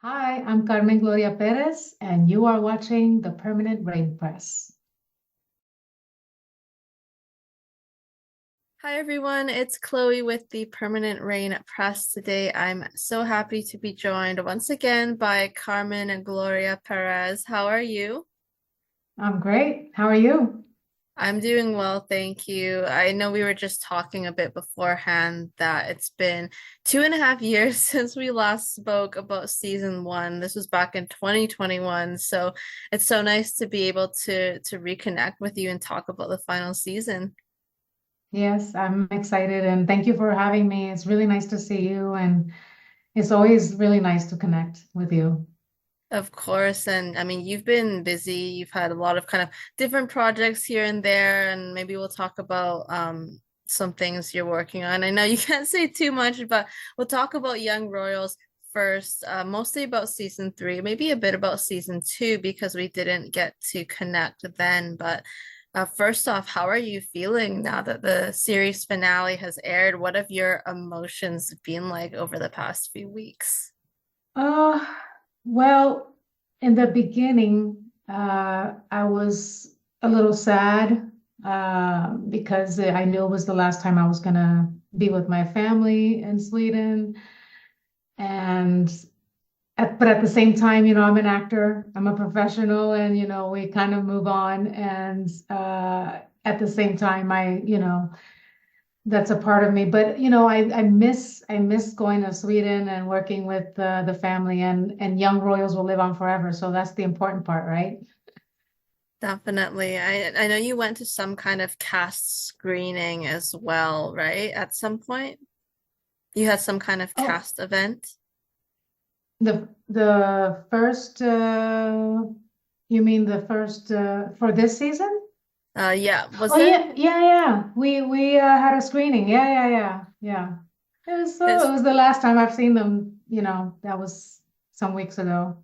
Hi, I'm Carmen Gloria Pérez, and you are watching the Permanent Rain Press. Hi everyone, it's Chloe with the Permanent Rain Press. Today I'm so happy to be joined once again by Carmen and Gloria Perez. How are you? I'm great. How are you? I'm doing well, thank you. I know we were just talking a bit beforehand that it's been 2.5 years since we last spoke about season one. This was back in 2021, so it's so nice to be able to reconnect with you and talk about the final season. Yes, I'm excited, and thank you for having me. It's really nice to see you, and it's always really nice to connect with you. Of course, and I mean, you've been busy. You've had a lot of kind of different projects here and there, and maybe we'll talk about some things you're working on. I know you can't say too much, but we'll talk about Young Royals first, mostly about season three, maybe a bit about season two because we didn't get to connect then. But first off, how are you feeling now that the series finale has aired? What have your emotions been like over the past few weeks? Uh, well, in the beginning, I was a little sad because I knew it was the last time I was gonna be with my family in Sweden. And but at the same time, I'm an actor, I'm a professional, and we kind of move on. And at the same time, that's a part of me. But I miss going to Sweden and working with the family, and Young Royals will live on forever. So that's the important part, right? Definitely. I know you went to some kind of cast screening as well, right? At some point, you had some kind of Oh, cast event. the first, you mean the first for this season? Yeah, was Oh there? yeah, yeah, yeah. We had a screening. Yeah, yeah, yeah, yeah. It It's was the last time I've seen them. That was some weeks ago.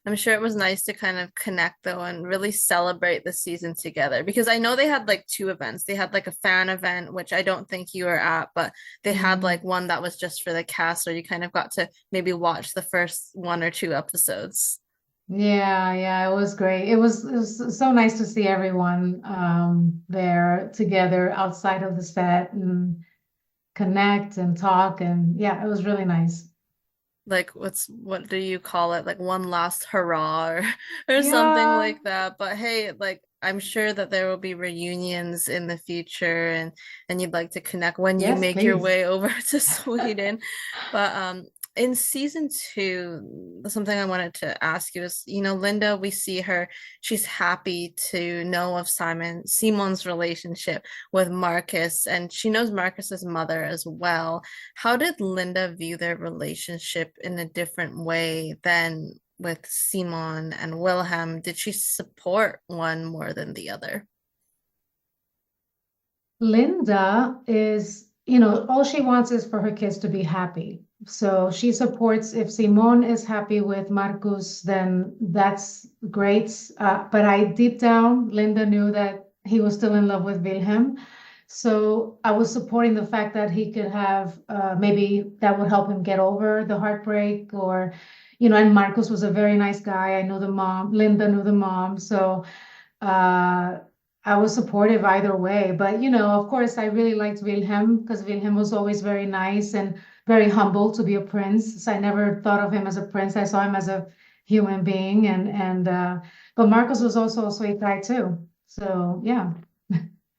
I'm sure it was nice to kind of connect though and really celebrate the season together because I know they had like two events. They had like a fan event, which I don't think you were at, but they had Mm. like one that was just for the cast where you kind of got to maybe watch the first one or two episodes. Yeah, yeah, it was great. It was so nice to see everyone there together outside of the set and connect and talk, and yeah, it was really nice. Like what do you call it, like one last hurrah or something Yeah, like that. But hey, like I'm sure that there will be reunions in the future and you'd like to connect when you yes, make your please. way over to Sweden. But in season two, something I wanted to ask you is, Linda, we see her, she's happy to know of Simon's relationship with Marcus, and she knows Marcus's mother as well. How did Linda view their relationship in a different way than with Simon and Wilhelm? Did she support one more than the other? Linda is, all she wants is for her kids to be happy. So she supports if Simon is happy with Marcus, then that's great. But I deep down, Linda knew that he was still in love with Wilhelm. So I was supporting the fact that he could have maybe that would help him get over the heartbreak or, and Marcus was a very nice guy. I know the mom, Linda knew the mom. So uh, I was supportive either way. But, of course, I really liked Wilhelm because Wilhelm was always very nice and very humble to be a prince. So I never thought of him as a prince. I saw him as a human being. But Marcus was also a sweet guy too. So, yeah.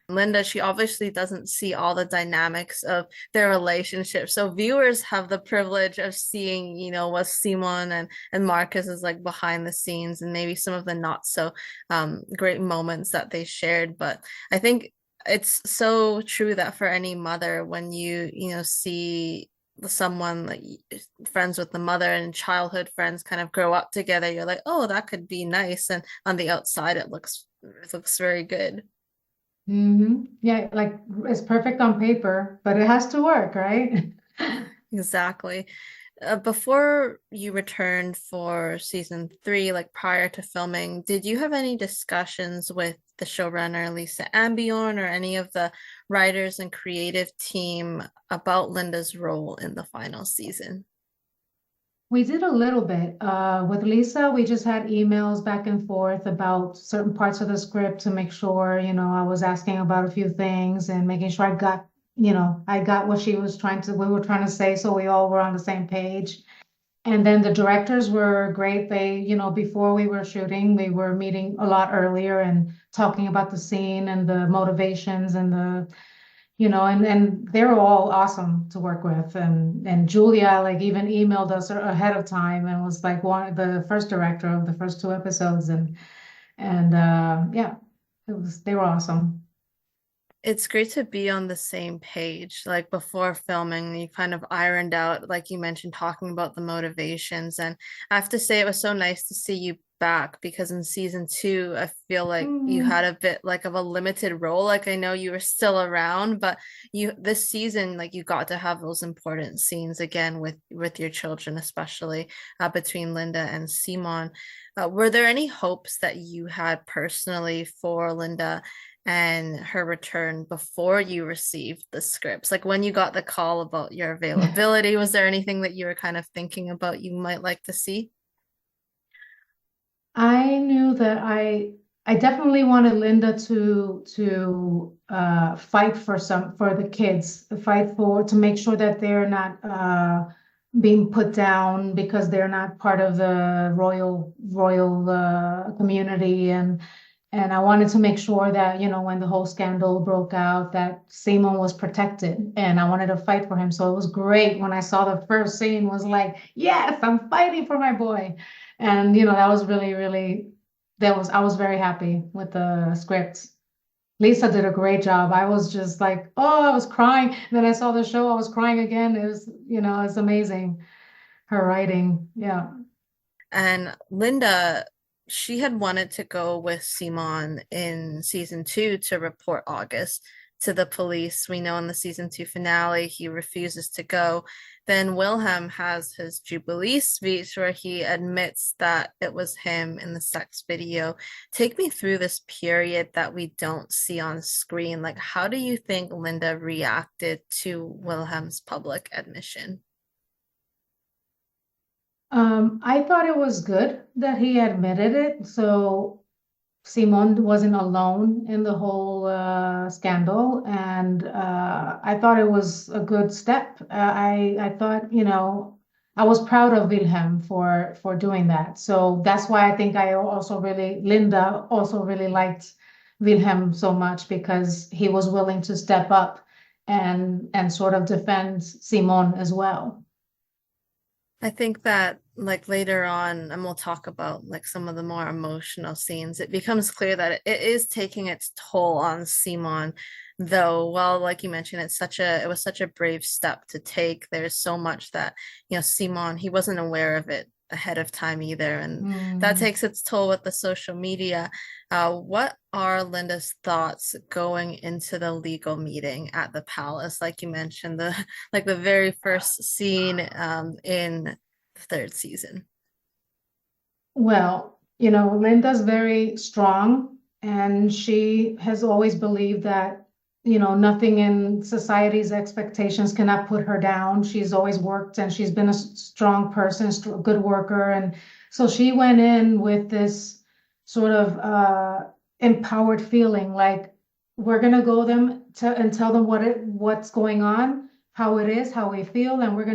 Linda, she obviously doesn't see all the dynamics of their relationship. So viewers have the privilege of seeing, what Simon and Marcus is like behind the scenes and maybe some of the not so great moments that they shared. But I think it's so true that for any mother, when see someone like friends with the mother and childhood friends kind of grow up together, you're like, oh, that could be nice. And on the outside, it looks very good. Yeah, like it's perfect on paper, but it has to work, right? Exactly. Before you returned for season three, like prior to filming, did you have any discussions with the showrunner, Lisa Ambiorn, or any of the writers and creative team about Linda's role in the final season? We did a little bit. With Lisa, we just had emails back and forth about certain parts of the script to make sure, I was asking about a few things and making sure I got what we were trying to say, so we all were on the same page. And then the directors were great. They, before we were shooting, we were meeting a lot earlier and talking about the scene and the motivations and and they were all awesome to work with. And Julia like even emailed us ahead of time and was like the first director of the first two episodes. And yeah, they were awesome. It's great to be on the same page. Like before filming, you kind of ironed out, like you mentioned, talking about the motivations. And I have to say, it was so nice to see you back because in season two, I feel like you Mm. had a bit like of a limited role. Like I know you were still around, but this season, like you got to have those important scenes again with your children, especially between Linda and Simon. Were there any hopes that you had personally for Linda and her return before you received the scripts? Like when you got the call about your availability, was there anything that you were kind of thinking about you might like to see? I knew that I definitely wanted Linda to fight for the kids, fight for to make sure that they're not being put down because they're not part of the royal community. And I wanted to make sure that, when the whole scandal broke out, that Simon was protected, and I wanted to fight for him. So it was great when I saw the first scene was like, yes, I'm fighting for my boy. And, that was really, really, I was very happy with the script. Lisa did a great job. I was just like, oh, I was crying. Then I saw the show, I was crying again. It was, it's amazing. Her writing. Yeah. And Linda, she had wanted to go with Simon in season two to report August to the police. We know in the season two finale, he refuses to go. Then Wilhelm has his jubilee speech where he admits that it was him in the sex video. Take me through this period that we don't see on screen. Like, how do you think Linda reacted to Wilhelm's public admission? I thought it was good that he admitted it. So Simone wasn't alone in the whole scandal, and I thought it was a good step. I thought, I was proud of Wilhelm for doing that. So that's why I think Linda also really liked Wilhelm so much because he was willing to step up and sort of defend Simone as well. I think that like later on, and we'll talk about like some of the more emotional scenes, it becomes clear that it is taking its toll on Simon, though, well, like you mentioned, it was such a brave step to take. There's so much that, Simon, he wasn't aware of it ahead of time either. And that Mm. takes its toll with the social media. What are Linda's thoughts going into the legal meeting at the palace? Like you mentioned, the like the very first scene in the third season. Well, Linda's very strong, and she has always believed that, nothing in society's expectations cannot put her down. She's always worked and she's been a strong person, good worker. And so she went in with this sort of empowered feeling like we're gonna go them to and tell them what's going on, how it is, how we feel, and they're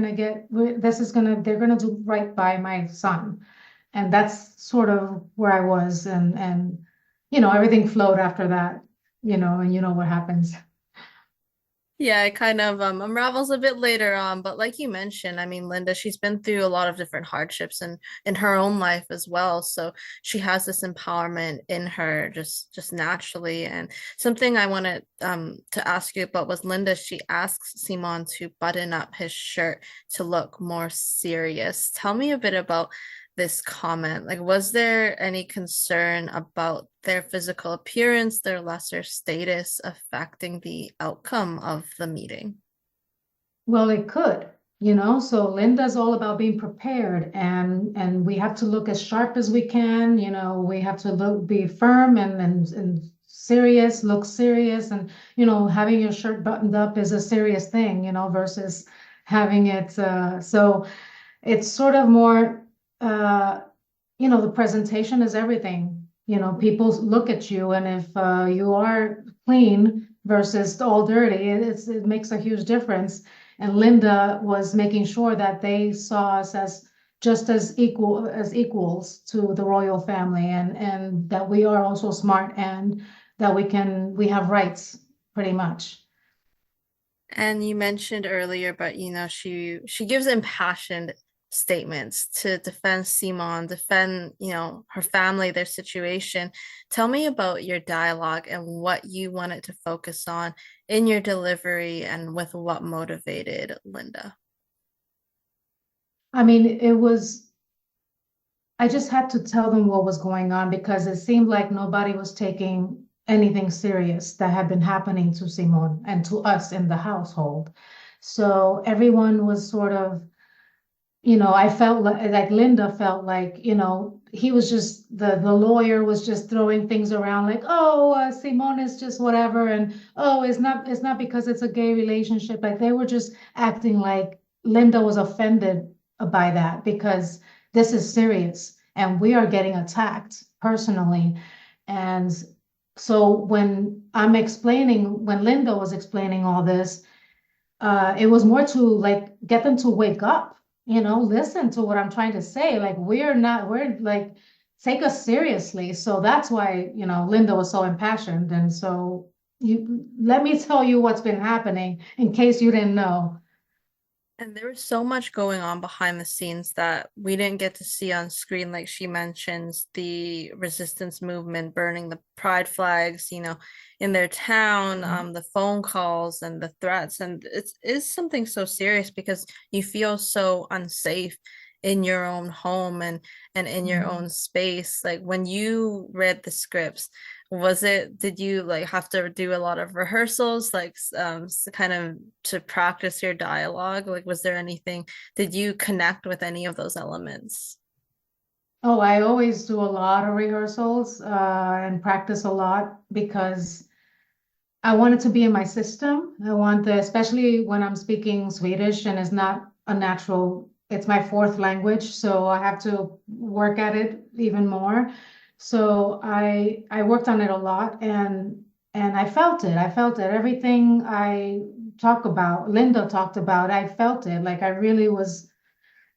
gonna do right by my son. And that's sort of where I was. And everything flowed after that, and you know what happens. Yeah, it kind of unravels a bit later on, but like you mentioned, I mean, Linda, she's been through a lot of different hardships in her own life as well. So she has this empowerment in her just naturally. And something I wanted to ask you about was Linda, she asks Simon to button up his shirt to look more serious. Tell me a bit about this comment? Like, was there any concern about their physical appearance, their lesser status affecting the outcome of the meeting? Well, it could, so Linda's all about being prepared, and we have to look as sharp as we can, we have to be firm and serious, look serious. And having your shirt buttoned up is a serious thing, versus having it so It's sort of more, the presentation is everything. People look at you, and if you are clean versus all dirty, it makes a huge difference. And Linda was making sure that they saw us as just as equals to the royal family, and that we are also smart, and that we have rights pretty much. And you mentioned earlier, but she gives impassioned statements to defend Simon, defend, her family, their situation. Tell me about your dialogue and what you wanted to focus on in your delivery and with what motivated Linda. I mean, I just had to tell them what was going on because it seemed like nobody was taking anything serious that had been happening to Simon and to us in the household. So everyone was sort of, I felt like Linda felt like, he was just the lawyer was just throwing things around like, oh, Simon is just whatever, and oh, it's not because it's a gay relationship. Like they were just acting like Linda was offended by that because this is serious and we are getting attacked personally. And so when Linda was explaining all this, it was more to like get them to wake up, listen to what I'm trying to say. Like we're like, take us seriously. So that's why, Linda was so impassioned. And so let me tell you what's been happening in case you didn't know. And there was so much going on behind the scenes that we didn't get to see on screen. Like she mentions the resistance movement burning the pride flags, in their town, the phone calls and the threats. And it is something so serious because you feel so unsafe in your own home and in your Mhm. own space. Like when you read the scripts, did you like have to do a lot of rehearsals, like kind of to practice your dialogue? Like, was there anything, did you connect with any of those elements? Oh, I always do a lot of rehearsals and practice a lot because I want it to be in my system. Especially when I'm speaking Swedish and it's not a natural, it's my fourth language, so I have to work at it even more. So I worked on it a lot, and I felt it. I felt it. Everything Linda talked about, I felt it. Like I really was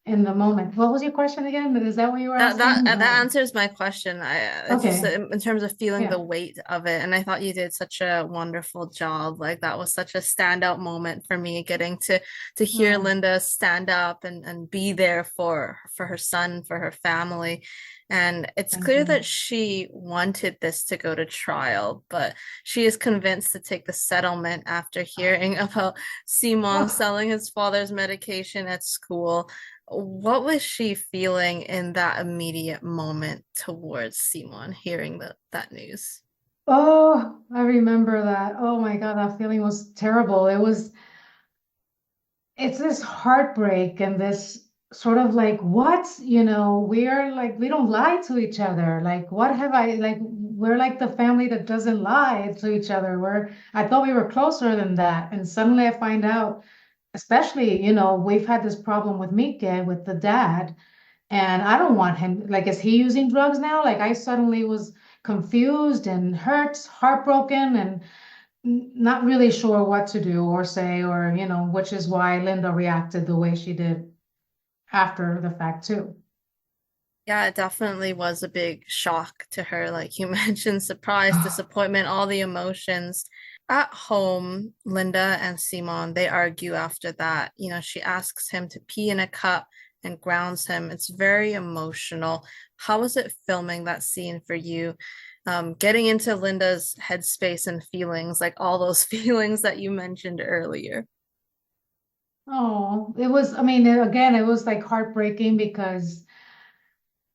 in the moment. What was your question again? Is that what you were asking? That answers my question. It's just Okay. in terms of feeling the Yeah. weight of it, and I thought you did such a wonderful job. Like that was such a standout moment for me, getting to hear Oh, Linda stand up and be there for her son, for her family. And it's thank clear you. that she wanted this to go to trial, but she is convinced to take the settlement after hearing about Simon Oh. selling his father's medication at school. What was she feeling in that immediate moment towards Simon hearing that news? Oh, I remember that. Oh my God, that feeling was terrible. It's this heartbreak and this sort of like, what? We're like, we don't lie to each other. Like, we're like the family that doesn't lie to each other. I thought we were closer than that. And suddenly I find out, especially, we've had this problem with Mike, with the dad. And I don't want him, like, is he using drugs now? Like, I suddenly was confused and hurt, heartbroken, and not really sure what to do or say, or, which is why Linda reacted the way she did after the fact, too. Yeah, it definitely was a big shock to her. Like you mentioned, surprise, disappointment, all the emotions. At home, Linda and Simon, they argue after that. She asks him to pee in a cup and grounds him. It's very emotional. How was it filming that scene for you? Getting into Linda's headspace and feelings, like all those feelings that you mentioned earlier. Oh, I mean, again, it was like heartbreaking because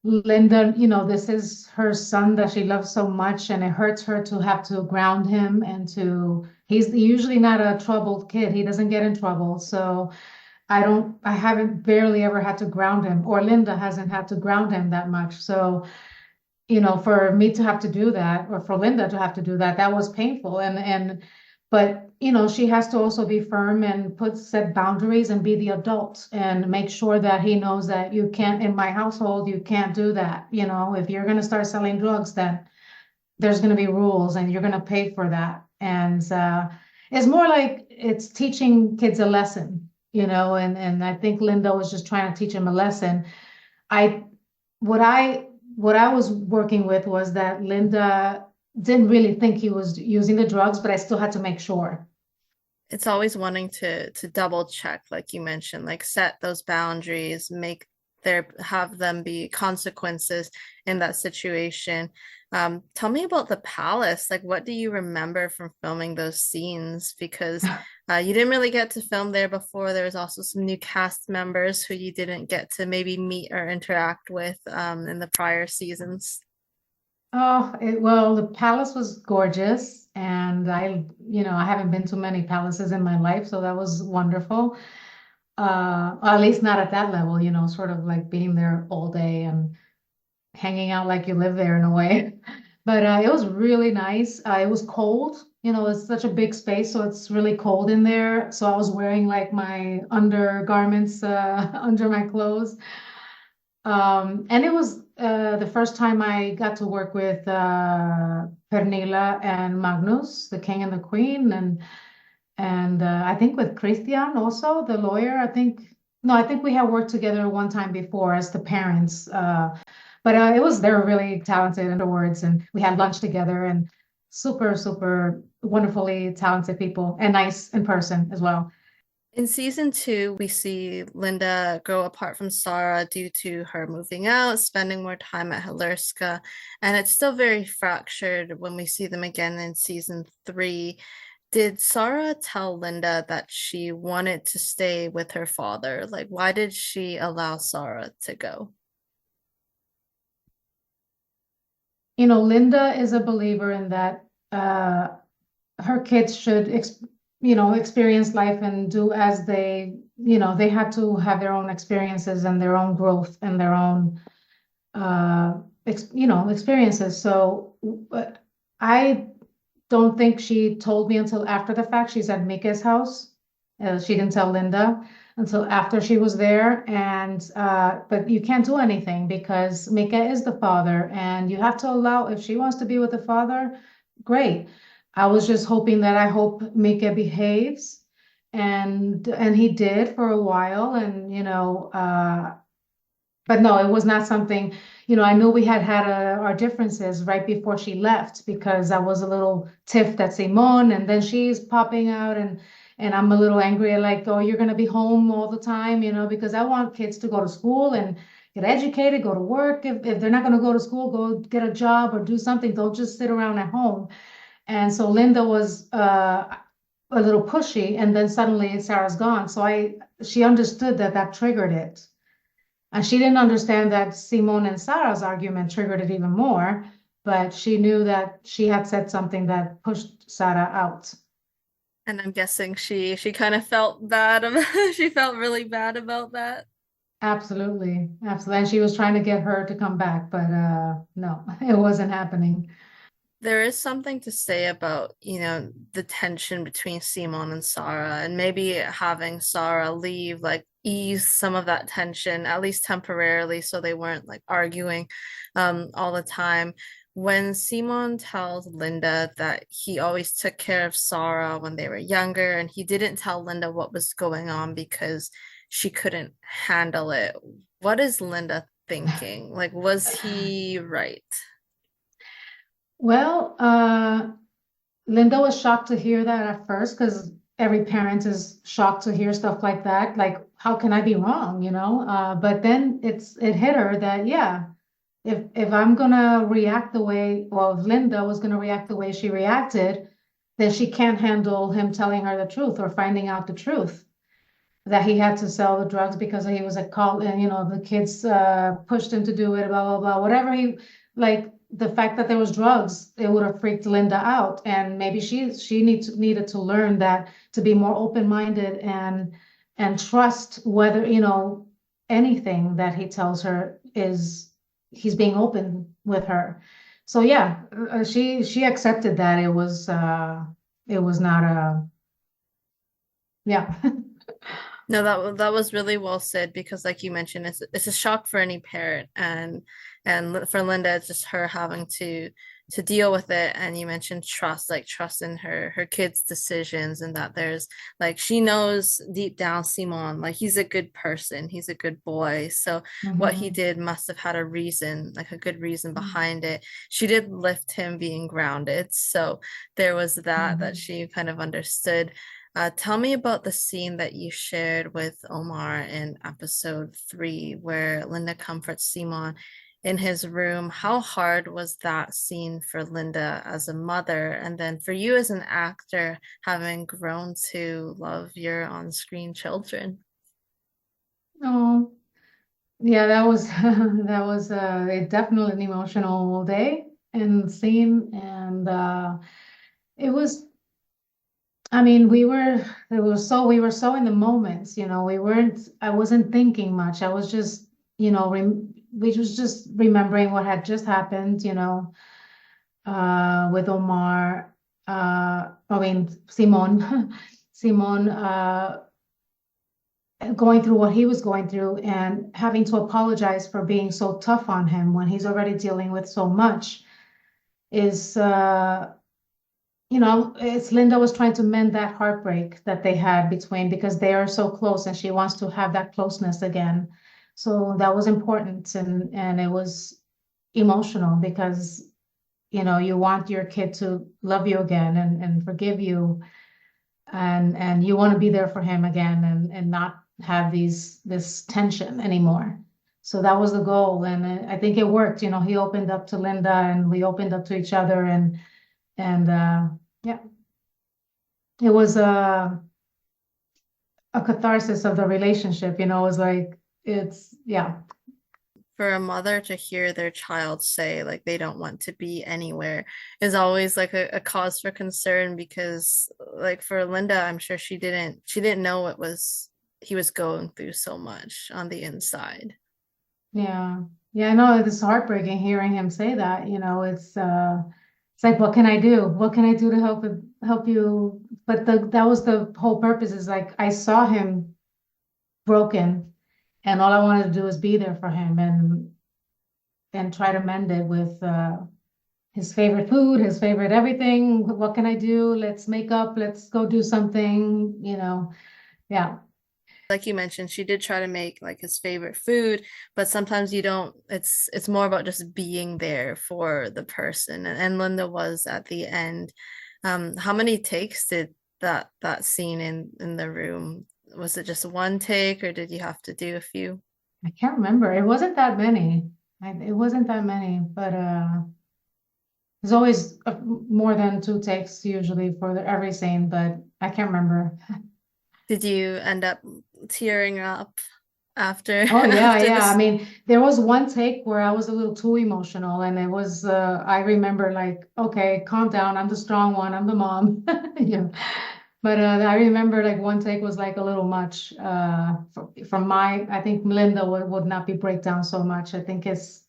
Linda, this is her son that she loves so much, and it hurts her to have to ground him he's usually not a troubled kid. He doesn't get in trouble. So I haven't barely ever had to ground him, or Linda hasn't had to ground him that much. So, for me to have to do that, or for Linda to have to do that, that was painful. And But she has to also be firm and set boundaries and be the adult and make sure that he knows that you can't, in my household, you can't do that. If you're going to start selling drugs, then there's going to be rules and you're going to pay for that. And it's more like it's teaching kids a lesson, and I think Linda was just trying to teach him a lesson. I what I what I was working with was that Linda didn't really think he was using the drugs, but I still had to make sure. It's always wanting to double check, like you mentioned, like set those boundaries, have them be consequences in that situation. Tell me about the palace. Like, what do you remember from filming those scenes? Because you didn't really get to film there before. There was also some new cast members who you didn't get to maybe meet or interact with in the prior seasons. Oh, well, the palace was gorgeous, and I haven't been to many palaces in my life, so that was wonderful. At least not at that level, sort of like being there all day and hanging out like you live there in a way. But it was really nice. It was cold, it's such a big space, so it's really cold in there. So I was wearing like my undergarments under my clothes. And it was the first time I got to work with Pernilla and Magnus, the king and the queen, and I think with Christian also, the lawyer. I think no, I think we had worked together one time before as the parents. But they were really talented afterwards, and we had lunch together, and super, super wonderfully talented people, and nice in person as well. In season two, we see Linda grow apart from Sara due to her moving out, spending more time at Halerska, and it's still very fractured when we see them again in season three. Did Sara tell Linda that she wanted to stay with her father? Like, why did she allow Sara to go? Linda is a believer in that her kids should experience life and do as they had to have their own experiences and their own growth and their own experiences. So I don't think she told me until after the fact. She's at Micke's house. She didn't tell Linda until after she was there. And but you can't do anything because Micke is the father, and you have to allow, if she wants to be with the father, great. I was just hoping that I hope Micke behaves, and he did for a while, and but no, it was not something, I knew we had our differences right before she left because I was a little tiffed at Simone, and then she's popping out, and I'm a little angry like, oh, you're gonna be home all the time, because I want kids to go to school and get educated, go to work. If they're not gonna go to school, go get a job or do something. Don't just sit around at home. And so Linda was a little pushy, and then suddenly Sarah's gone. So she understood that triggered it. And she didn't understand that Simone and Sarah's argument triggered it even more, but she knew that she had said something that pushed Sarah out. And I'm guessing she kind of felt bad about she felt really bad about that. Absolutely. Absolutely. And she was trying to get her to come back, but no, it wasn't happening. There is something to say about, the tension between Simon and Sarah, and maybe having Sarah leave, like ease some of that tension, at least temporarily, so they weren't like arguing all the time. When Simon tells Linda that he always took care of Sarah when they were younger, and he didn't tell Linda what was going on because she couldn't handle it, what is Linda thinking? Like, was he right? Well, Linda was shocked to hear that at first because every parent is shocked to hear stuff like that. Like, how can I be wrong, But then it hit her that, yeah, if I'm gonna react the way, well, if Linda was gonna react the way she reacted, then she can't handle him telling her the truth or finding out the truth that he had to sell the drugs because he was a call, and the kids pushed him to do it, blah blah blah. Whatever he like, the fact that there was drugs, it would have freaked Linda out, and maybe she needed to learn that, to be more open-minded and trust whether anything that he tells her is he's being open with her. So yeah, she accepted that it was not a, yeah. No, that was really well said because, like you mentioned, it's a shock for any parent, and for Linda, it's just her having to deal with it. And you mentioned trust, like trust in her kids' decisions, and that there's like she knows deep down Simon, like he's a good person, he's a good boy. So what he Mhm. did must have had a reason, like a good reason behind it. She did lift him being grounded, so there was that Mhm. she kind of understood. Tell me about the scene that you shared with Omar in episode 3, where Linda comforts Simon in his room. How hard was that scene for Linda as a mother? And then for you as an actor, having grown to love your on-screen children? Oh, yeah, that was that was definitely an emotional day and scene, and it was. I mean, we were so in the moments, you know, I wasn't thinking much. I was just, you know, we was just remembering what had just happened, you know, with Omar, I mean, Simon, Simon, going through what he was going through and having to apologize for being so tough on him when he's already dealing with so much is, you know, it's Linda was trying to mend that heartbreak that they had between because they are so close and she wants to have that closeness again. So that was important and it was emotional because, you know, you want your kid to love you again and forgive you and you want to be there for him again and not have this tension anymore. So that was the goal and I think it worked. You know, he opened up to Linda and we opened up to each other and yeah. It was a catharsis of the relationship, you know, it was like it's yeah. For a mother to hear their child say like they don't want to be anywhere is always like a cause for concern because like for Linda, I'm sure she didn't know it was he was going through so much on the inside. Yeah. Yeah, no, it's heartbreaking hearing him say that, you know, it's like what can I do? What can I do to help you? But that was the whole purpose is like I saw him broken and all I wanted to do was be there for him and try to mend it with his favorite food, his favorite everything. What can I do? Let's make up, let's go do something, you know. Yeah. Like you mentioned, she did try to make like his favorite food, but sometimes you don't, it's more about just being there for the person. And Linda was at the end. How many takes did that scene in the room? Was it just one take or did you have to do a few? I can't remember. It wasn't that many. It wasn't that many, but there's always more than 2 takes usually for every scene, but I can't remember. Did you end up tearing up after Oh yeah, after yeah. I this? mean, there was one take where I was a little too emotional, and it was I remember like, okay, calm down. I'm the strong one. I'm the mom. Yeah. But I remember like one take was like a little much from my. I think Melinda would not be breakdown so much. I think it's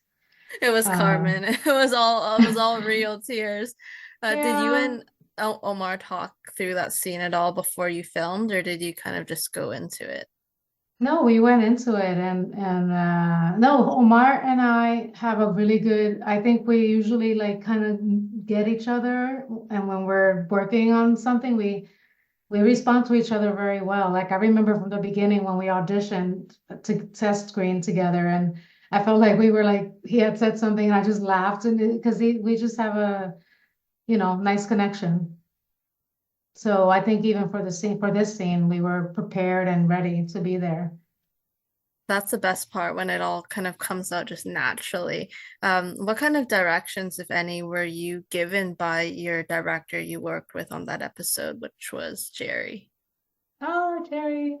It was uh Carmen. It was all real tears. Did you yeah. and Omar talk through that scene at all before you filmed, or did you kind of just go into it? No, we went into it and no, Omar and I have a really good, I think we usually like kind of get each other and when we're working on something, we respond to each other very well. Like I remember from the beginning when we auditioned to test screen together and I felt like we were like he had said something and I just laughed and because we just have a, you know, nice connection. So I think even for the scene for this scene, we were prepared and ready to be there. That's the best part when it all kind of comes out just naturally. What kind of directions, if any, were you given by your director you worked with on that episode, which was Jerry? Oh, Jerry.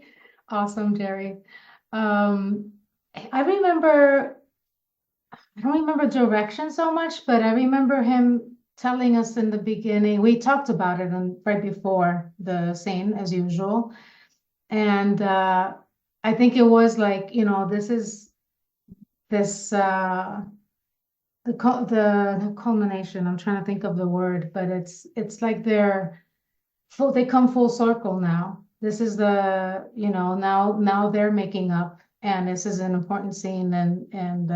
Awesome, Jerry. Um, I remember, I don't remember direction so much, but I remember him telling us in the beginning, we talked about it right before the scene as usual. And I think it was like, you know, this is this the culmination. I'm trying to think of the word, but it's like they're they come full circle now. This is the, now they're making up, and this is an important scene, and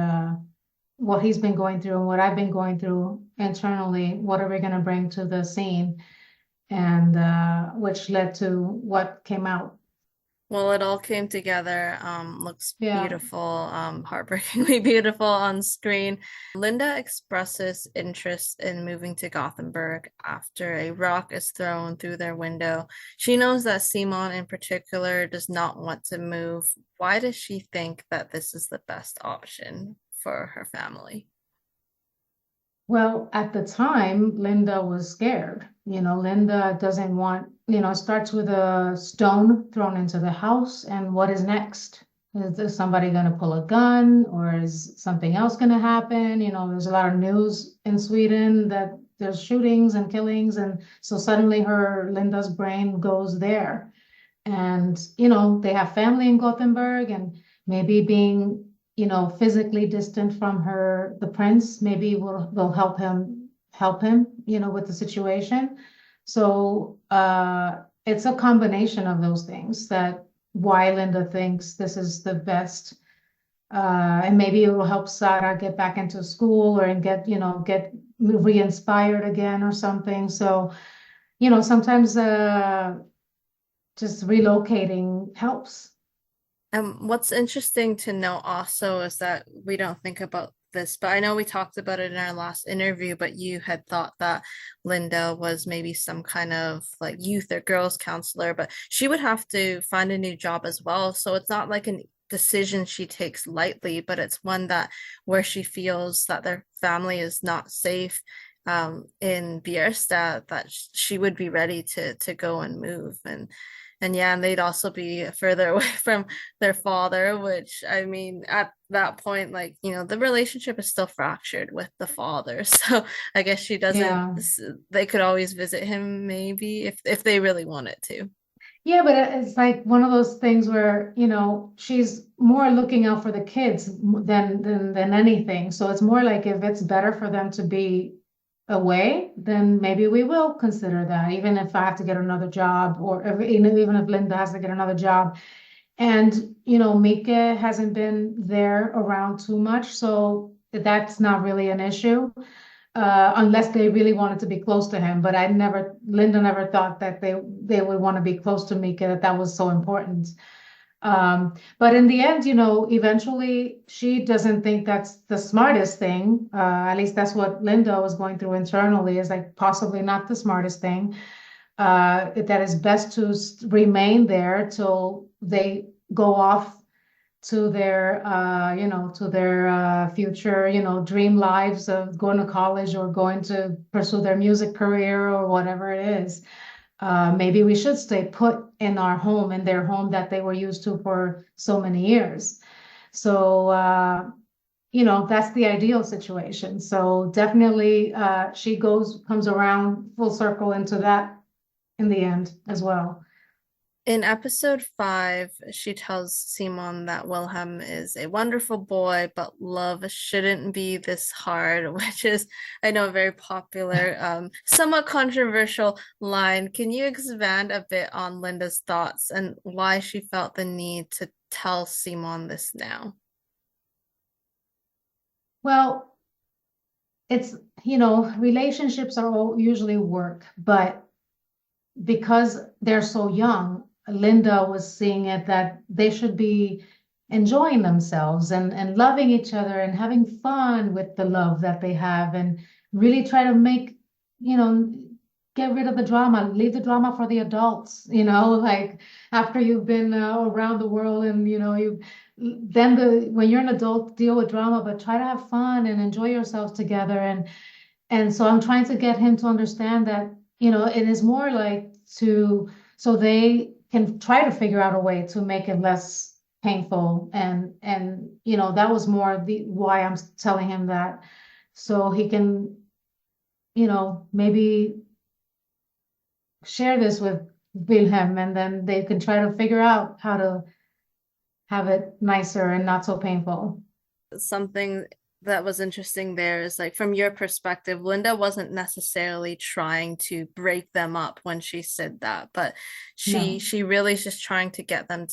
what he's been going through and what I've been going through internally, what are we going to bring to the scene, and which led to what came out. Well, it all came together. Looks Yeah. beautiful, heartbreakingly beautiful on screen. Linda expresses interest in moving to Gothenburg after a rock is thrown through their window. She knows that Simon in particular does not want to move. Why does she think that this is the best option for her family? Well, at the time, Linda was scared. Linda doesn't want, it starts with a stone thrown into the house, and what is next? Is somebody going to pull a gun, or is something else going to happen? There's a lot of news in Sweden that there's shootings and killings, and so suddenly Linda's brain goes there. And, they have family in Gothenburg, and maybe being physically distant from the prince, maybe will help him, with the situation. So it's a combination of those things that why Linda thinks this is the best. And maybe it will help Sara get back into school or get re-inspired again or something. So, sometimes just relocating helps. What's interesting to know also is that we don't think about this, but I know we talked about it in our last interview, but you had thought that Linda was maybe some kind of like youth or girls counselor, but she would have to find a new job as well. So it's not like a decision she takes lightly, but it's one that where she feels that their family is not safe in Bierstadt, that she would be ready to go and move. And yeah, and they'd also be further away from their father, which I mean, at that point, like, the relationship is still fractured with the father. So I guess she doesn't, Yeah. they could always visit him maybe if they really wanted to. Yeah, but it's like one of those things where, she's more looking out for the kids than anything. So it's more like if it's better for them to be away, then maybe we will consider that, even if I have to get another job, or even if Linda has to get another job. And, Micke hasn't been there around too much, so that's not really an issue, unless they really wanted to be close to him. But Linda never thought that they would want to be close to Micke, that was so important. But in the end, eventually she doesn't think that's the smartest thing. At least that's what Linda was going through internally, is like possibly not the smartest thing. That is best to remain there till they go off to their future, dream lives of going to college or going to pursue their music career or whatever it is. Maybe we should stay put in our home, in their home that they were used to for so many years. So, that's the ideal situation. So definitely, she comes around full circle into that in the end as well. In episode 5, she tells Simon that Wilhelm is a wonderful boy, but love shouldn't be this hard, which is, I know, a very popular, somewhat controversial line. Can you expand a bit on Linda's thoughts and why she felt the need to tell Simon this now? Well, it's, relationships are all usually work, but because they're so young, Linda was seeing it that they should be enjoying themselves and loving each other and having fun with the love that they have, and really try to make, you know, get rid of the drama, leave the drama for the adults, like after you've been around the world, and, when you're an adult, deal with drama, but try to have fun and enjoy yourselves together. And so I'm trying to get him to understand that, it is more like so they can try to figure out a way to make it less painful. And that was more the why I'm telling him that, so he can, maybe share this with Wilhelm, and then they can try to figure out how to have it nicer and not so painful. Something that was interesting there is like from your perspective, Linda wasn't necessarily trying to break them up when she said that, but she No, she really is just trying to get them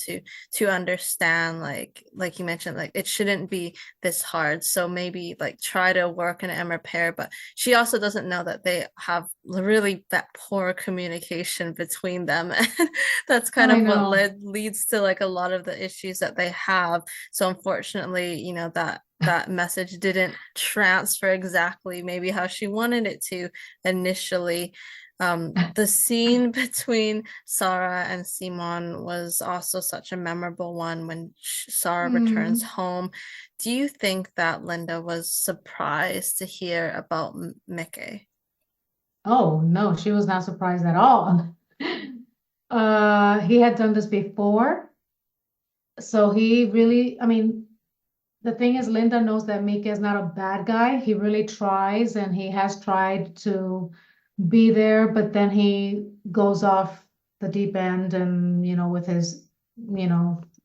to understand like you mentioned, like it shouldn't be this hard. So maybe like try to work and repair, but she also doesn't know that they have really that poor communication between them. And that's kind I of what know. leads to like a lot of the issues that they have. So unfortunately, that message didn't transfer exactly maybe how she wanted it to initially. The scene between Sarah and Simon was also such a memorable one when Sarah returns Mm. home. Do you think that Linda was surprised to hear about Mickey? Oh no, she was not surprised at all. He had done this before, so he really, I mean, the thing is, Linda knows that Mika is not a bad guy. He really tries and he has tried to be there, but then he goes off the deep end and, with his,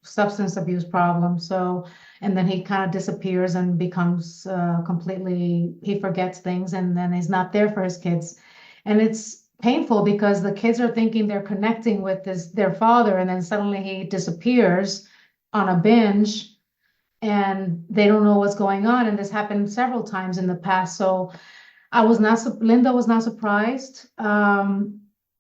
substance abuse problem. So, and then he kind of disappears and becomes completely, he forgets things and then he's not there for his kids. And it's painful because the kids are thinking they're connecting with their father, and then suddenly he disappears on a binge and they don't know what's going on. And this happened several times in the past. So Linda was not surprised.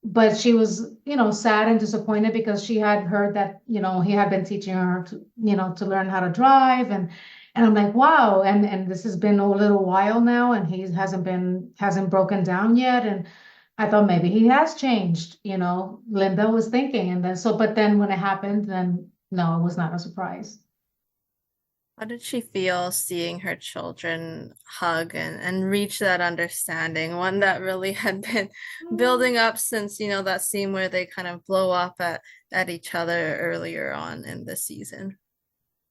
But she was, sad and disappointed because she had heard that, he had been teaching her to, to learn how to drive. And I'm like, wow. And this has been a little while now and he hasn't broken down yet. And I thought maybe he has changed, Linda was thinking. But then when it happened, then no, it was not a surprise. How did she feel seeing her children hug and reach that understanding, one that really had been building up since, that scene where they kind of blow up at each other earlier on in the season?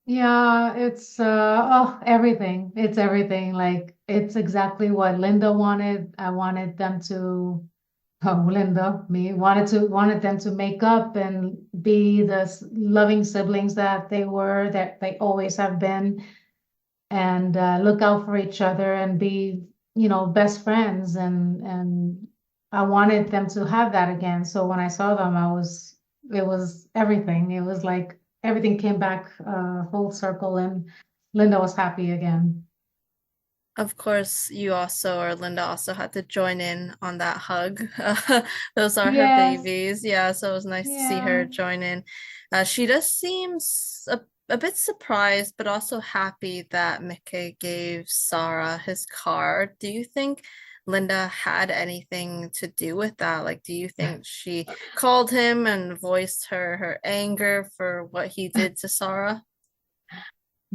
Yeah, it's everything. It's everything. Like it's exactly what Linda wanted. I wanted them to Linda, me wanted them to make up and be the loving siblings that that they always have been, and look out for each other and be, best friends. And I wanted them to have that again. So when I saw them, it was everything. It was like everything came back full circle, and Linda was happy again. Of course, you also, or Linda also had to join in on that hug. Those are her Yes, babies. Yeah, so it was nice to see her yeah. join in. She does seem a bit surprised, but also happy that Mickey gave Sarah his car. Do you think Linda had anything to do with that? Like, do you think she called him and voiced her anger for what he did to Sarah?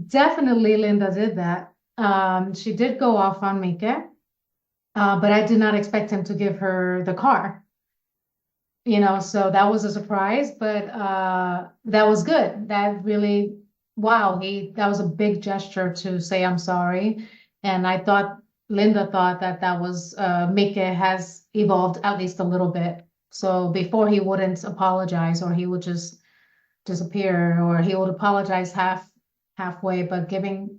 Definitely Linda did that. She did go off on Mike, but I did not expect him to give her the car, so that was a surprise, but that was good. That really, wow, that was a big gesture to say I'm sorry. And I thought Linda thought that was Mike has evolved at least a little bit. So before he wouldn't apologize or he would just disappear or he would apologize halfway, but giving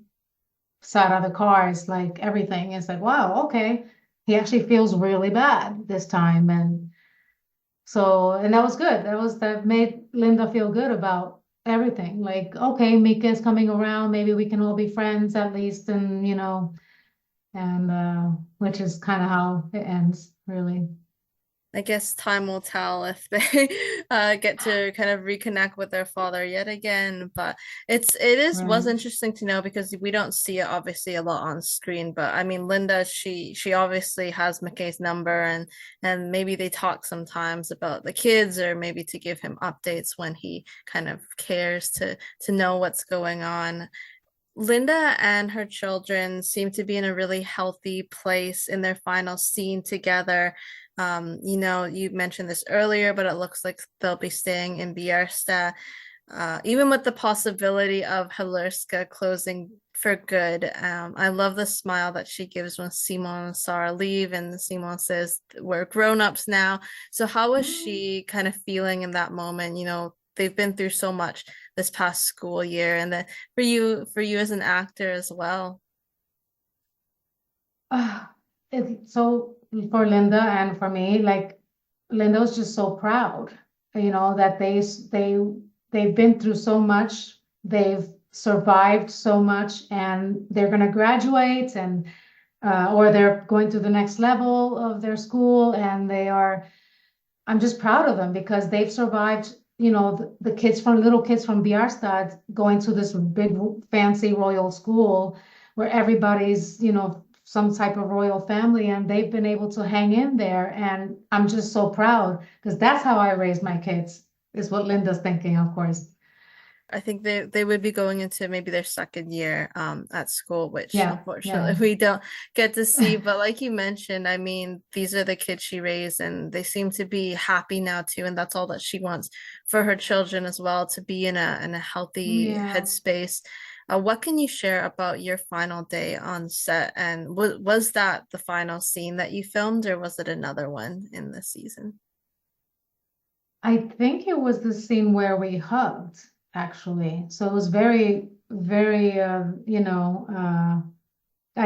Sara the car is like everything. It's like, wow, okay. He actually feels really bad this time. And that was good. That made Linda feel good about everything. Like, okay, Mika's coming around. Maybe we can all be friends at least. And, which is kind of how it ends, really. I guess time will tell if they get to kind of reconnect with their father yet again. But was Right. interesting to know because we don't see it obviously a lot on screen. But I mean, Linda, she obviously has McKay's number, and maybe they talk sometimes about the kids, or maybe to give him updates when he kind of cares to know what's going on. Linda and her children seem to be in a really healthy place in their final scene together. You mentioned this earlier, but it looks like they'll be staying in Biersta, even with the possibility of Halerska closing for good. I love the smile that she gives when Simon and Sarah leave, and Simon says, "We're grown-ups now." So how was Mm. she kind of feeling in that moment? They've been through so much this past school year, and then for you as an actor as well. so for Linda and for me, like Linda was just so proud, that they've been through so much, they've survived so much, and they're going to graduate and or they're going to the next level of their school, and I'm just proud of them because they've survived, the kids from little kids from Bjärstad going to this big fancy royal school where everybody's, some type of royal family, and they've been able to hang in there. And I'm just so proud because that's how I raise my kids, is what Linda's thinking, of course. I think they would be going into maybe their second year at school, which Yeah, unfortunately yeah. we don't get to see. But like you mentioned, I mean, these are the kids she raised, and they seem to be happy now too, and that's all that she wants for her children as well, to be in a healthy Yeah. headspace. What can you share about your final day on set? And was that the final scene that you filmed, or was it another one in the season? I think it was the scene where we hugged, actually. So it was very, very, I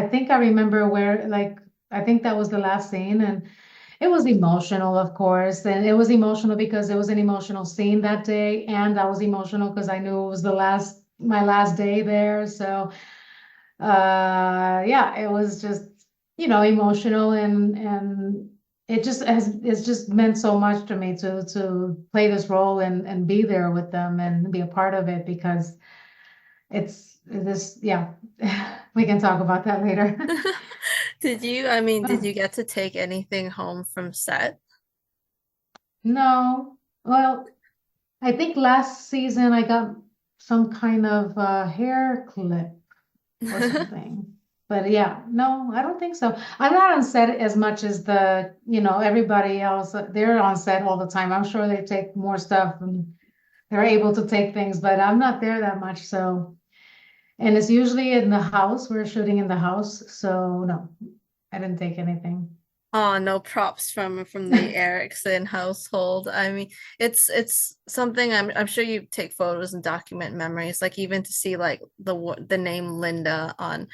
think I remember where, like, I think that was the last scene, and it was emotional, of course. And it was emotional because it was an emotional scene that day, and I was emotional because I knew it was my last day there. So, yeah, it was just, emotional, and it's just meant so much to me to play this role and be there with them and be a part of it because it's this, yeah. We can talk about that later. I mean, did you get to take anything home from set? No, well, I think last season I got some kind of hair clip or something. But yeah, no, I don't think so. I'm not on set as much as everybody else. They're on set all the time. I'm sure they take more stuff and they're able to take things, but I'm not there that much. So, and it's usually in the house. We're shooting in the house. So no, I didn't take anything. Oh, no props from the Erickson household. I mean, it's something I'm sure you take photos and document memories, like even to see like the name Linda on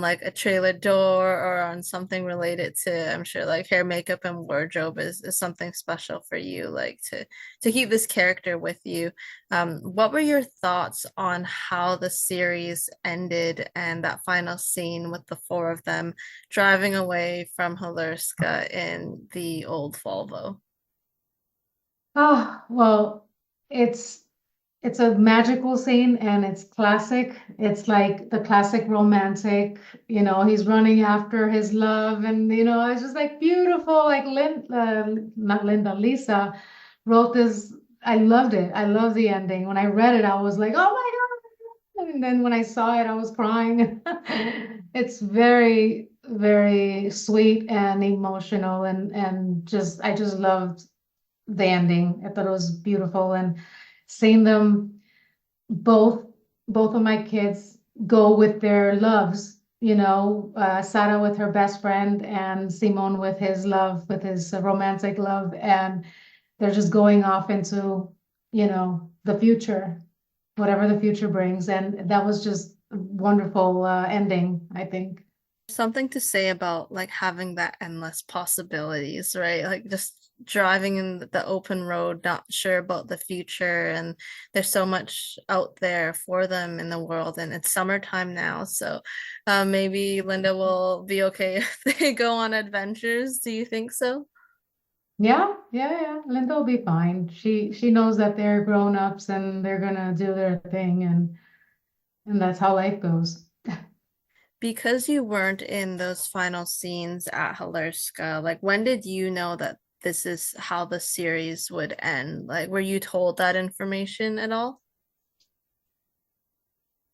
like a trailer door or on something related to, I'm sure like hair, makeup, and wardrobe is something special for you, like to keep this character with you. What were your thoughts on how the series ended and that final scene with the four of them driving away from Halerska in the old Volvo? Oh, well, it's it's a magical scene and it's classic. It's like the classic romantic, he's running after his love and it's just like beautiful. Like not Linda, Lisa wrote this. I loved it. I love the ending. When I read it, I was like, oh my God. And then when I saw it, I was crying. It's very, very sweet and emotional and I just loved the ending. I thought it was beautiful and seeing them both both of my kids go with their loves, Sara with her best friend and Simon with his love, with his romantic love, and they're just going off into, the future, whatever the future brings. And that was just a wonderful ending, I think. Something to say about like having that endless possibilities, right? Like just driving in the open road, not sure about the future, and there's so much out there for them in the world, and it's summertime now, so maybe Linda will be okay if they go on adventures. Do you think so? Yeah, yeah, yeah. Linda will be fine. She knows that they're grown-ups and they're gonna do their thing, and that's how life goes. Because you weren't in those final scenes at Halerska, like when did you know that this is how the series would end? Like, were you told that information at all?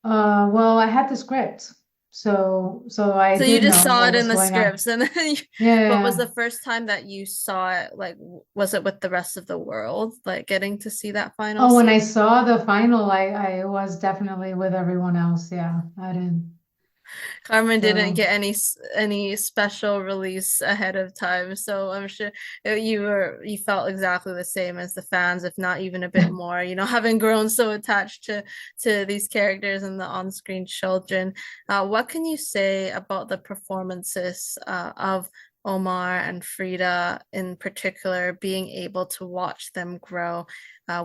Well, I had the script, so I So you did just know saw what it in was the going on. scripts, and then Yeah, but was yeah. the first time that you saw it, like, was it with the rest of the world, like getting to see that final Oh, when I scene? saw the final, I was definitely with everyone else. Yeah, I did. Carmen didn't So get any special release ahead of time, so I'm sure you felt exactly the same as the fans, if not even a bit more. Having grown so attached to these characters and the on-screen children. What can you say about the performances of Omar and Frida in particular, being able to watch them grow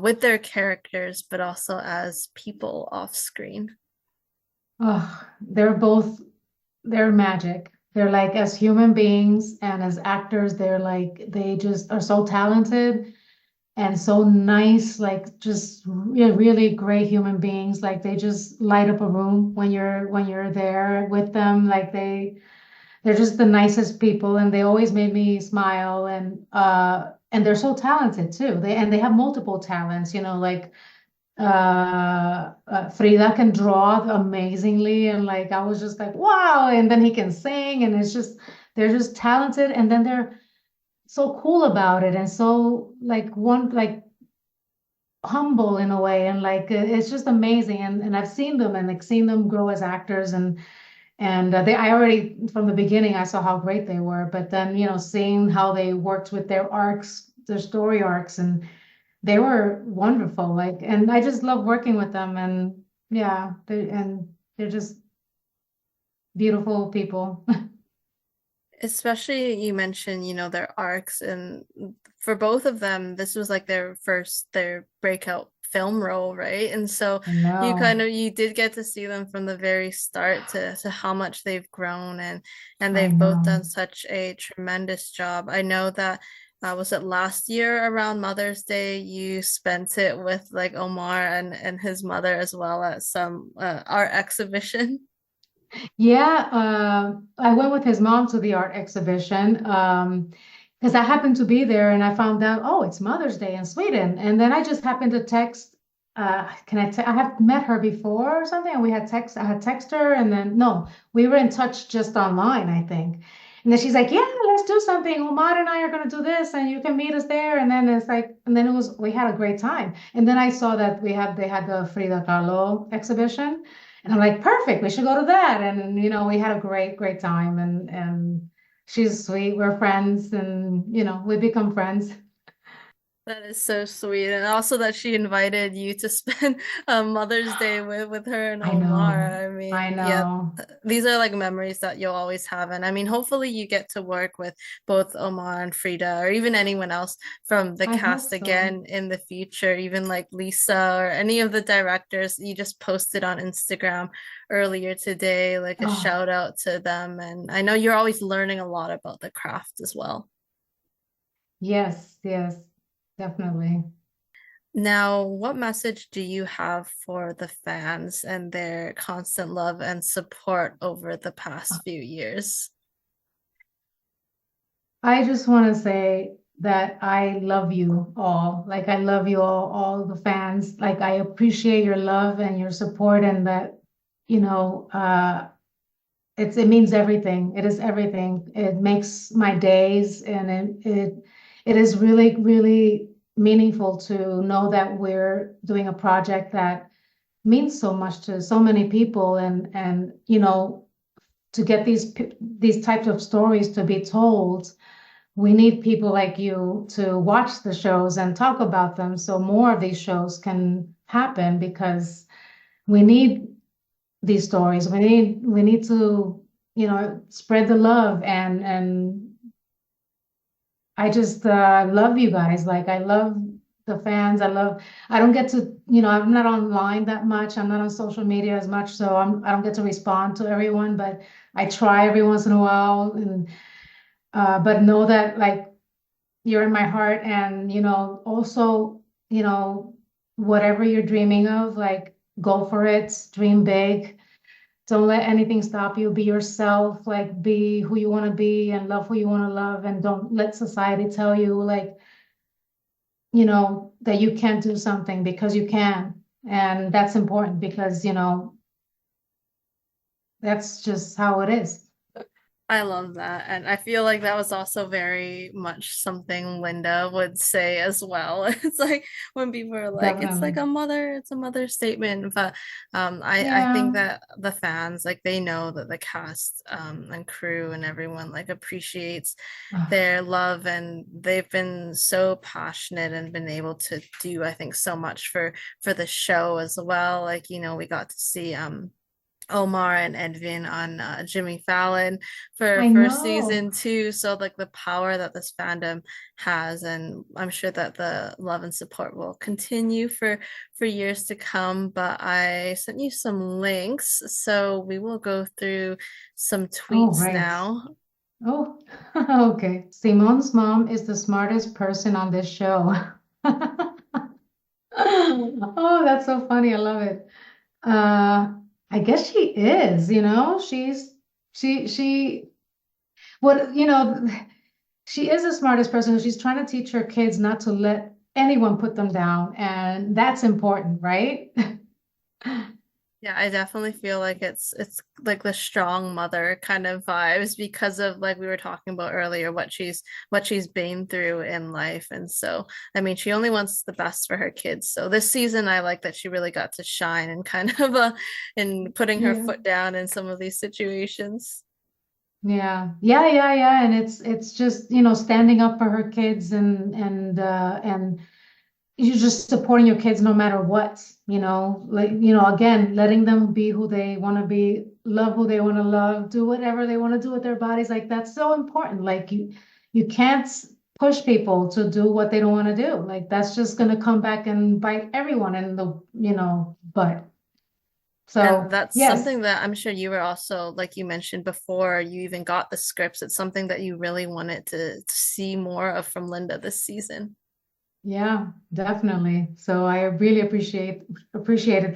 with their characters, but also as people off screen? oh, they're magic. They're like as human beings and as actors, they're like they just are so talented and so nice, like just really great human beings. Like they just light up a room when you're there with them. Like they're just the nicest people and they always made me smile and they're so talented too. They have multiple talents, like Frida can draw amazingly and like I was just like wow, and then he can sing and it's just they're just talented and then they're so cool about it and so like humble in a way and like it's just amazing and I've seen them and like seen them grow as actors and they I already from the beginning I saw how great they were but then seeing how they worked with their arcs, their story arcs, and they were wonderful. Like, and I just love working with them. And yeah, they're just beautiful people. Especially you mentioned, their arcs, and for both of them, this was like their breakout film role, right? And so I know. you did get to see them from the very start to how much they've grown, and I they've both know. done such a tremendous job. I know that was it last year around Mother's Day, you spent it with like Omar and his mother as well at some art exhibition. Yeah, I went with his mom to the art exhibition because I happened to be there and I found out, oh, it's Mother's Day in Sweden. And then I just happened to text, I have met her before or something, and I had text her, and then no, we were in touch just online, I think. And then she's like, yeah, let's do something. Omar and I are gonna do this, and you can meet us there. And then it's like, and then we had a great time. And then I saw that they had the Frida Kahlo exhibition. And I'm like, perfect, we should go to that. And we had a great time and she's sweet. We're friends and we become friends. That is so sweet. And also that she invited you to spend Mother's Day with her and I Omar. know. I I mean, yeah, know. these are like memories that you'll always have. And I mean, hopefully you get to work with both Omar and Frida or even anyone else from the I hope cast so. again in the future, even like Lisa or any of the directors you just posted on Instagram earlier today, like a Oh, shout out to them. And I know you're always learning a lot about the craft as well. yes, yes, definitely. Now, what message do you have for the fans and their constant love and support over the past few years? I just want to say that I love you all. Like I love you all the fans. Like I appreciate your love and your support and that, you know, uh, it means everything. It is everything. It makes my days and it is really meaningful to know that we're doing a project that means so much to so many people and to get these types of stories to be told, we need people like you to watch the shows and talk about them so more of these shows can happen because we need these stories. We need to, spread the love and I just love you guys. Like I love the fans. I don't get to, I'm not online that much. I'm not on social media as much, so I don't get to respond to everyone, but I try every once in a while and but know that like you're in my heart and also, whatever you're dreaming of, like go for it, dream big. Don't let anything stop you. Be yourself, like be who you want to be and love who you want to love. And don't let society tell you like, that you can't do something because you can. And that's important because, that's just how it is. I love that. And I feel like that was also very much something Linda would say as well. It's like when people are like, it's like Definitely. a mother, it's a mother statement. But I think Yeah. that the fans, like they know that the cast and crew and everyone like appreciates their love, and they've been so passionate and been able to do, I think, so much for the show as well. Like, we got to see Omar and Edwin on Jimmy Fallon for I season know. two. So like the power that this fandom has, and I'm sure that the love and support will continue for years to come. But I sent you some links, so we will go through some Oh, tweets right. now. Oh, okay. Simon's mom is the smartest person on this show. Oh, that's so funny. I love it. Uh, I guess she is, she what, she is the smartest person. She's trying to teach her kids not to let anyone put them down, and that's important, right? Yeah, I definitely feel like it's like the strong mother kind of vibes because of, like we were talking about earlier, what she's been through in life. And so, I mean, she only wants the best for her kids. So this season I like that she really got to shine and kind of in putting her Yeah. foot down in some of these situations. Yeah. And it's just, standing up for her kids and you're just supporting your kids no matter what, like, again, letting them be who they want to be, love who they want to love, do whatever they want to do with their bodies. Like that's so important. Like you can't push people to do what they don't want to do. Like that's just going to come back and bite everyone in the, butt. And So that's yes. something that I'm sure you were also, like you mentioned before, you even got the scripts. It's something that you really wanted to see more of from Linda this season. Yeah, definitely. So I really appreciated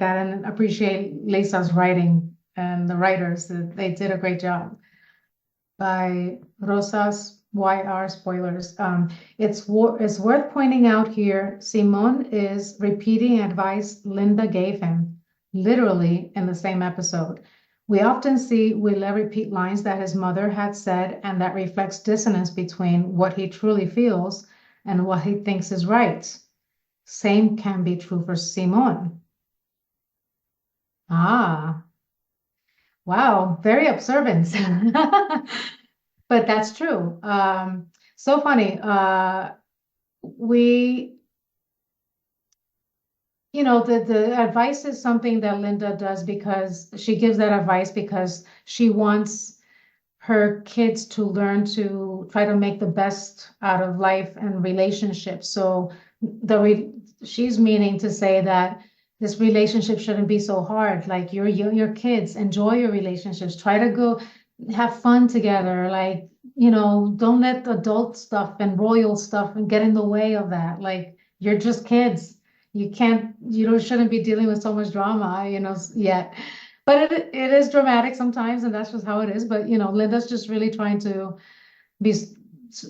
that and appreciate Lisa's writing and the writers. They did a great job. By Rosas YR spoilers. It's worth pointing out here, Simon is repeating advice Linda gave him, literally in the same episode. We often see Wille repeat lines that his mother had said, and that reflects dissonance between what he truly feels and what he thinks is right. Same can be true for Simon. Ah, wow, very observant. But that's true. So funny. We, the advice is something that Linda does because she gives that advice because she wants her kids to learn to try to make the best out of life and relationships. So she's meaning to say that this relationship shouldn't be so hard. Like your kids, enjoy your relationships. Try to go have fun together. Like, don't let adult stuff and royal stuff and get in the way of that. Like you're just kids. Shouldn't be dealing with so much drama, yet. But it is dramatic sometimes, and that's just how it is. But Linda's just really trying to be,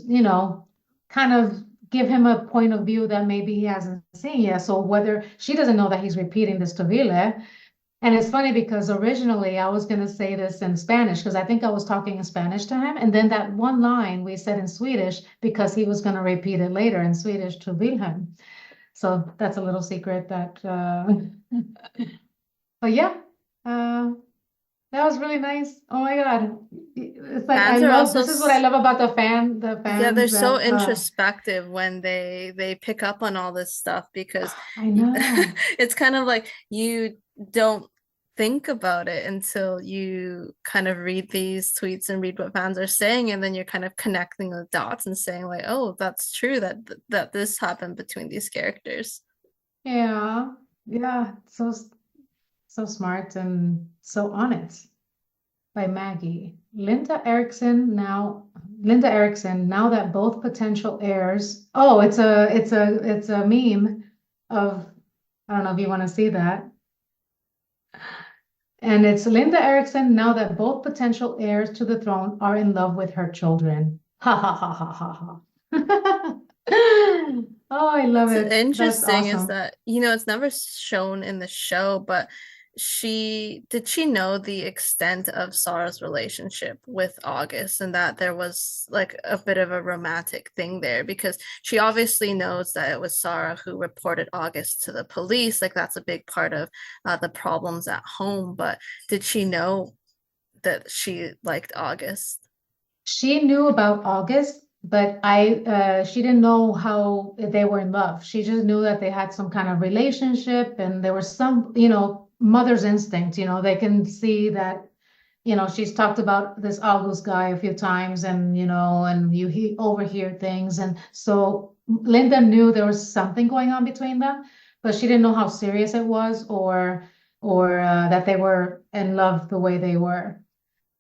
you know, kind of give him a point of view that maybe he hasn't seen yet. So whether she doesn't know that he's repeating this to Vile, and it's funny because originally I was going to say this in Spanish because I think I was talking in Spanish to him, and then that one line we said in Swedish because he was going to repeat it later in Swedish to Wilhelm. So that's a little secret that. But yeah. Uh, that was really nice. Oh my God. It's like I Fans are love also this is what I love about the yeah, they're fans so that introspective when they pick up on all this stuff because I know. it's kind of like you don't think about it until you kind of read these tweets and read what fans are saying, and then you're kind of connecting the dots and saying like, oh, that's true that this happened between these characters. Yeah. Yeah. So smart and so on it by Maggie. Linda Erickson, now that both potential heirs. Oh, it's a meme of I don't know if you want to see that. And it's Linda Erickson, now that both potential heirs to the throne are in love with her children. Ha ha ha ha ha ha. Oh, I love What's it. That's interesting is awesome. that, it's never shown in the show, but did she know the extent of Sarah's relationship with August and that there was like a bit of a romantic thing there? Because she obviously knows that it was Sarah who reported August to the police. Like that's a big part of the problems at home. But did she know that she liked August? She knew about August, but she didn't know how they were in love. She just knew that they had some kind of relationship and there was some, mother's instinct, they can see that, she's talked about this August guy a few times and, and he overhear things. And so Linda knew there was something going on between them, but she didn't know how serious it was or that they were in love the way they were.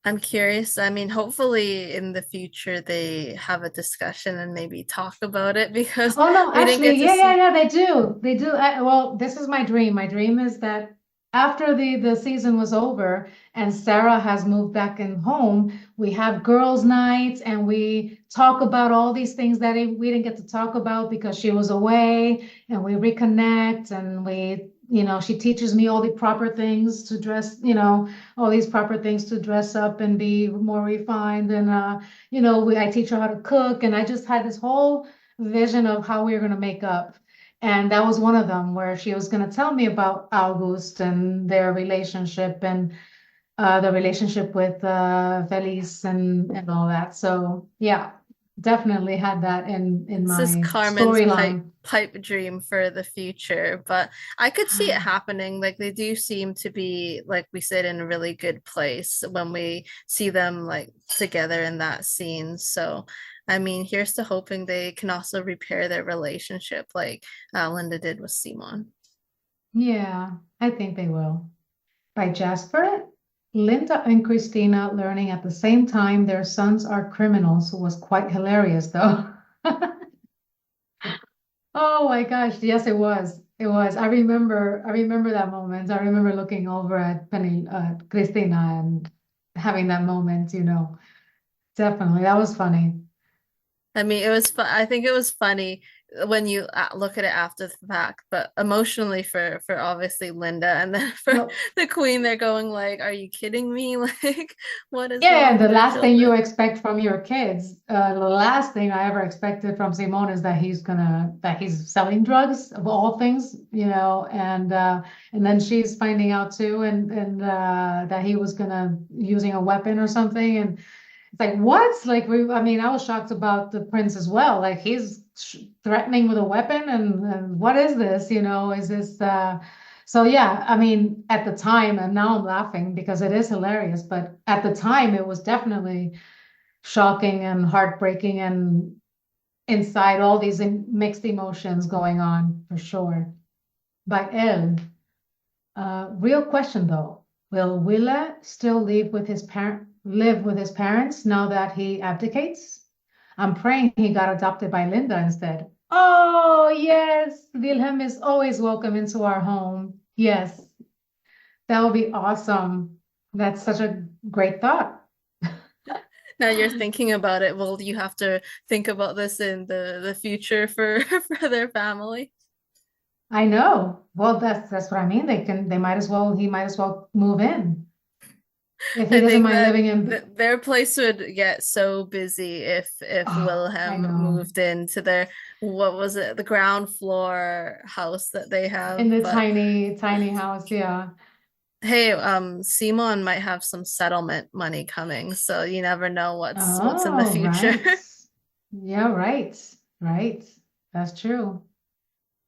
I'm curious. I mean, hopefully in the future they have a discussion and maybe talk about it because Oh no, we didn't actually, get to yeah, see. they do. They do. Well, this is my dream. My dream is that after the season was over and Sarah has moved back in home, we have girls' nights and we talk about all these things that we didn't get to talk about because she was away, and we reconnect and she teaches me all the proper things to dress, all these proper things to dress up and be more refined. And I teach her how to cook, and I just had this whole vision of how we were going to make up. And that was one of them where she was going to tell me about August and their relationship and the relationship with Felice and all that. So yeah, definitely had that in This is my Carmen's storyline. pipe dream for the future, but I could see it happening. Like they do seem to be, like we said, in a really good place when we see them like together in that scene. So, I mean, here's to hoping they can also repair their relationship like Linda did with Simon. Yeah, I think they will. By Jasper, Linda and Christina learning at the same time their sons are criminals was quite hilarious, though. Oh my gosh, yes, it was. It was. I remember that moment. I remember looking over at Christina and having that moment. Definitely. That was funny. I mean, it was fun. I think it was funny when you look at it after the fact, but emotionally for obviously Linda, and then for Well, the Queen, they're going like, "Are you kidding me? Like, what is yeah, wrong the with our last thing you children?" expect from your kids, the last thing I ever expected from Simone is that he's selling drugs of all things, and then she's finding out too, and that he was gonna using a weapon or something, and it's like what? Like I mean, I was shocked about the prince as well. Like he's threatening with a weapon, and what is this? Is this? So yeah, I mean, at the time, and now I'm laughing because it is hilarious, but at the time it was definitely shocking and heartbreaking and inside all these mixed emotions going on for sure. By El, real question though, will Willa still live with his parents now that he abdicates? I'm praying he got adopted by Linda instead. Oh, yes. Wilhelm is always welcome into our home. Yes, that would be awesome. That's such a great thought. Now you're thinking about it. Well, you have to think about this in the future for for their family. I know. Well, that's what I mean. He might as well move in if he I doesn't think mind that living in. their place would get so busy if Oh, I Wilhelm know. moved into their, what was it, the ground floor house that they have. In the But tiny, tiny house, yeah. hey, Simon might have some settlement money coming, so you never know what's in the Oh, future. right. Yeah, right. Right. That's true.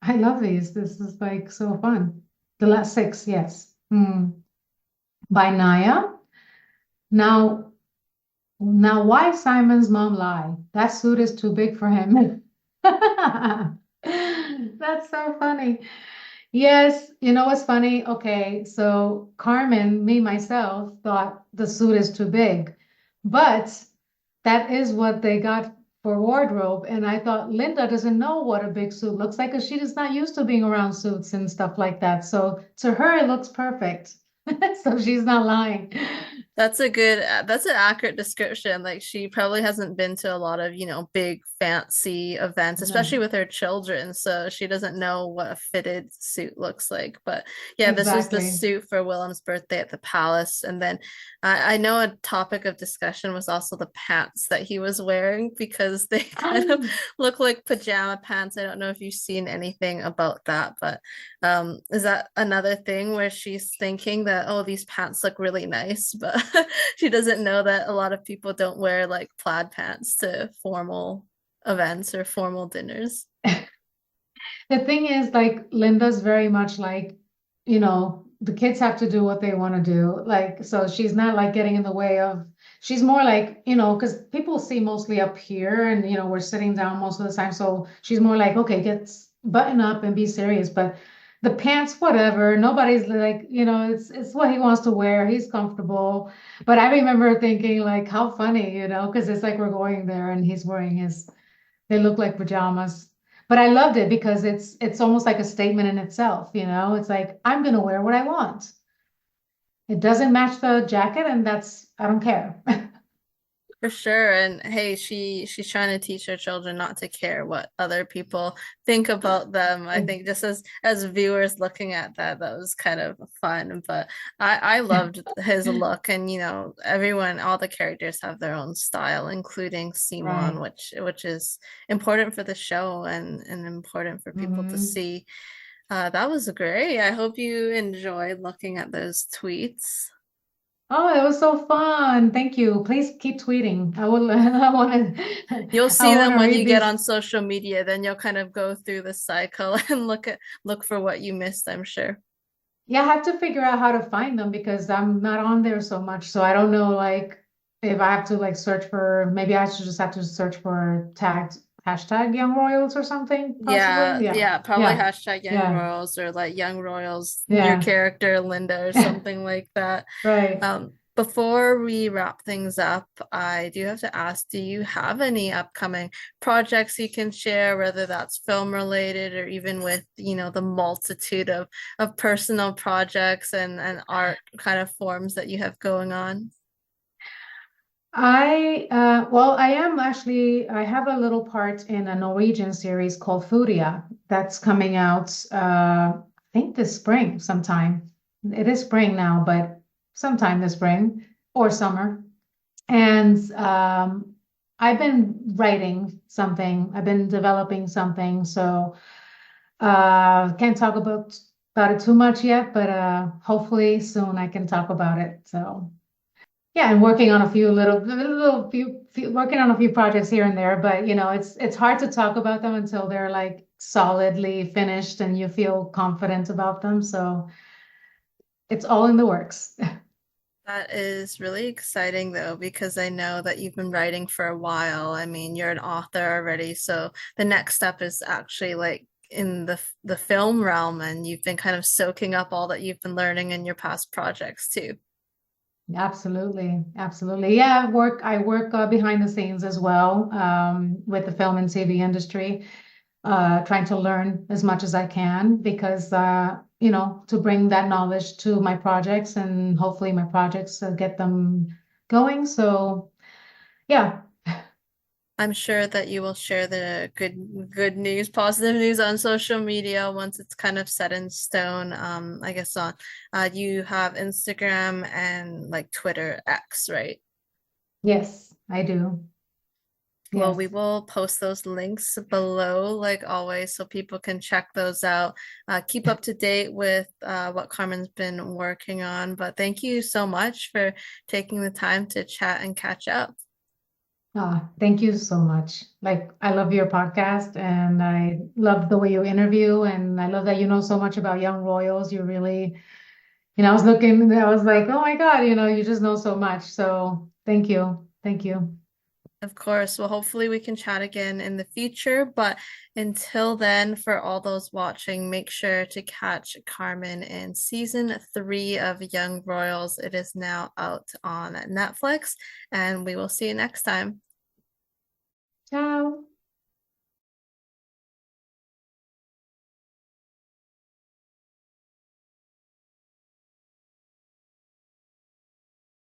I love these. This is like so fun. The last six, yes. By Naya. Now, now why Simon's mom lie? That suit is too big for him. That's so funny. Yes, you know what's funny? Okay, so Carmen, me myself, thought the suit is too big, but that is what they got for wardrobe. And I thought Linda doesn't know what a big suit looks like because she is not used to being around suits and stuff like that. So to her, it looks perfect. So she's not lying. That's a good, that's an accurate description. Like she probably hasn't been to a lot of, big fancy events, especially No, with her children. So she doesn't know what a fitted suit looks like. But yeah, this was the exactly. suit for Willem's birthday at the palace. And then I know a topic of discussion was also the pants that he was wearing because they kind of look like pajama pants. I don't know if you've seen anything about that, but is that another thing where she's thinking that, oh, these pants look really nice, but she doesn't know that a lot of people don't wear like plaid pants to formal events or formal dinners. The thing is, like, Linda's very much like, the kids have to do what they want to do. Like, so she's not like getting in the way of, she's more like, because people see mostly up here and, we're sitting down most of the time. So she's more like, okay, button up and be serious. But the pants, whatever, nobody's like, it's what he wants to wear. He's comfortable. But I remember thinking, like, how funny, because it's like we're going there and he's wearing they look like pajamas. But I loved it because it's almost like a statement in itself, It's like I'm gonna wear what I want. It doesn't match the jacket, and I don't care. For sure. And hey, she's trying to teach her children not to care what other people think about them. I think just as viewers looking at that, that was kind of fun. But I loved his look, and everyone, all the characters have their own style, including Simon, Right. which is important for the show and important for people to Hmm. see. That was great. I hope you enjoyed looking at those tweets. Oh, it was so fun. Thank you. Please keep tweeting. I will I want to You'll I see want them to when you read get these. on social media, then you'll kind of go through the cycle and look for what you missed, I'm sure. Yeah, I have to figure out how to find them because I'm not on there so much. So I don't know like if I have to like search for maybe I should just have to search for tagged hashtag Young Royals or something, possibly. Yeah, Yeah. yeah, probably Yeah. hashtag Young Yeah. Royals or like Young Royals, your Yeah. character Linda or something like that. Right. Before we wrap things up, I do have to ask, do you have any upcoming projects you can share, whether that's film related or even with, the multitude of personal projects and art kind of forms that you have going on? Well, I have a little part in a Norwegian series called Furia that's coming out, I think this spring sometime. It is spring now, but sometime this spring or summer. And I've been writing something, I've been developing something, so can't talk about it too much yet, but hopefully soon I can talk about it. So. Yeah, and working on a few working on a few projects here and there, but it's hard to talk about them until they're like solidly finished and you feel confident about them. So it's all in the works. That is really exciting though, because I know that you've been writing for a while. I mean, you're an author already, so the next step is actually like in the film realm, and you've been kind of soaking up all that you've been learning in your past projects too. Absolutely, absolutely. Yeah, I work behind the scenes as well, with the film and TV industry, trying to learn as much as I can because to bring that knowledge to my projects and hopefully my projects get them going. So yeah. I'm sure that you will share the good news, positive news on social media once it's kind of set in stone. I guess on you have Instagram and like Twitter X, right? Yes, I do. Well, we Yes. will post those links below, like always, so people can check those out. Keep up to date with what Carmen's been working on. But thank you so much for taking the time to chat and catch up. Thank you so much. Like, I love your podcast and I love the way you interview, and I love that you know so much about young royals. You really, I was looking, I was like, oh my God, you just know so much. So thank you. Thank you. Of course. Well, hopefully we can chat again in the future. But until then, for all those watching, make sure to catch Carmen in season 3 of Young Royals. It is now out on Netflix, and we will see you next time. Ciao.